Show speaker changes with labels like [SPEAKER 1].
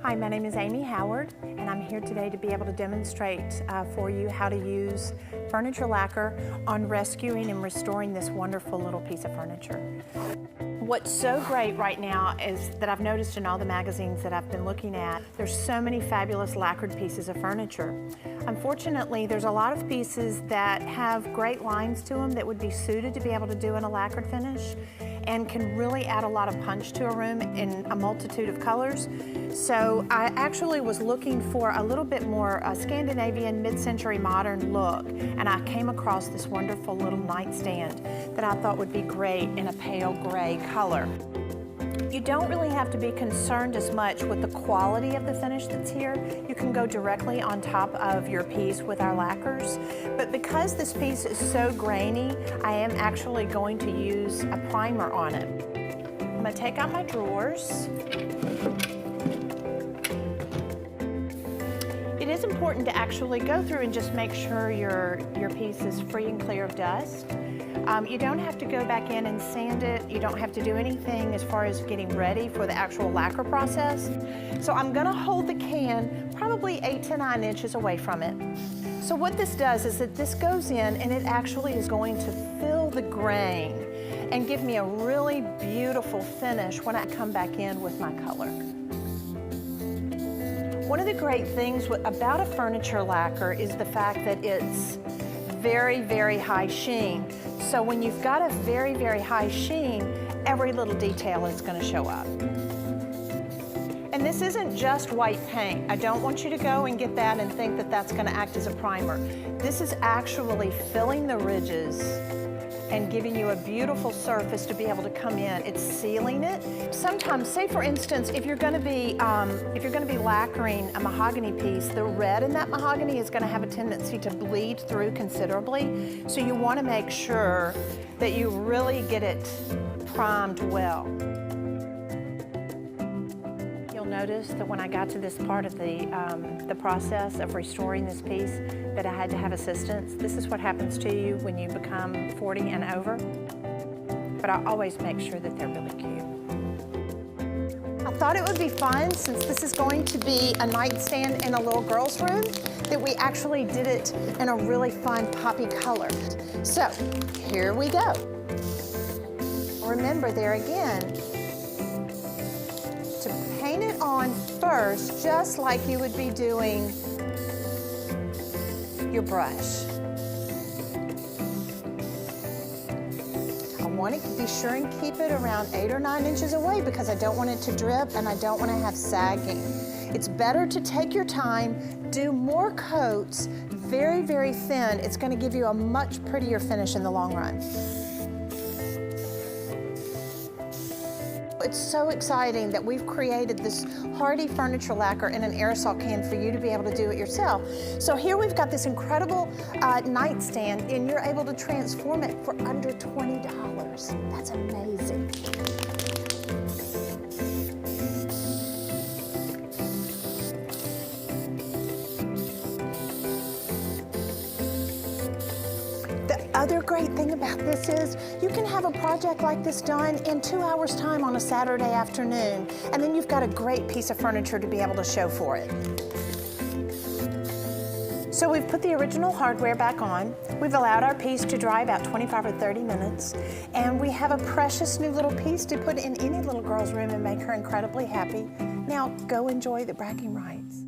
[SPEAKER 1] Hi, my name is Amy Howard, and I'm here today to be able to demonstrate for you how to use furniture lacquer on rescuing and restoring this wonderful little piece of furniture. What's so great right now is that I've noticed in all the magazines that I've been looking at, there's so many fabulous lacquered pieces of furniture. Unfortunately, there's a lot of pieces that have great lines to them that would be suited to be able to do in a lacquered finish and can really add a lot of punch to a room in a multitude of colors. So I actually was looking for a little bit more Scandinavian mid-century modern look, and I came across this wonderful little nightstand that I thought would be great in a pale gray color. You don't really have to be concerned as much with the quality of the finish that's here. You can go directly on top of your piece with our lacquers. But because this piece is so grainy, I am actually going to use a primer on it. I'm going to take out my drawers. It is important to actually go through and just make sure your piece is free and clear of dust. You don't have to go back in and sand it. You don't have to do anything as far as getting ready for the actual lacquer process. So I'm gonna hold the can probably 8 to 9 inches away from it. So what this does is that this goes in and it actually is going to fill the grain and give me a really beautiful finish when I come back in with my color. One of the great things about a furniture lacquer is the fact that it's very, very high sheen. So when you've got a very, very high sheen, every little detail is going to show up. And this isn't just white paint. I don't want you to go and get that and think that that's going to act as a primer. This is actually filling the ridges and giving you a beautiful surface to be able to come in. It's sealing it. Sometimes, say for instance, if you're going to be lacquering a mahogany piece, the red in that mahogany is going to have a tendency to bleed through considerably. So you want to make sure that you really get it primed well. You'll notice that when I got to this part of the process of restoring this piece, that I had to have assistance. This is what happens to you when you become 40 and over. But I always make sure that they're really cute. I thought it would be fun, since this is going to be a nightstand in a little girl's room, that we actually did it in a really fun poppy color. So here we go. Remember there again, to paint it on first, just like you would be doing your brush. I want to be sure and keep it around 8 or 9 inches away because I don't want it to drip and I don't want to have sagging. It's better to take your time, do more coats, very, very thin. It's going to give you a much prettier finish in the long run. It's so exciting that we've created this hardy furniture lacquer in an aerosol can for you to be able to do it yourself. So here we've got this incredible nightstand, and you're able to transform it for under $20. That's amazing. The other great thing about this is you can have a project like this done in 2 hours' time on a Saturday afternoon, and then you've got a great piece of furniture to be able to show for it. So we've put the original hardware back on. We've allowed our piece to dry about 25 or 30 minutes, and we have a precious new little piece to put in any little girl's room and make her incredibly happy. Now go enjoy the bragging rights.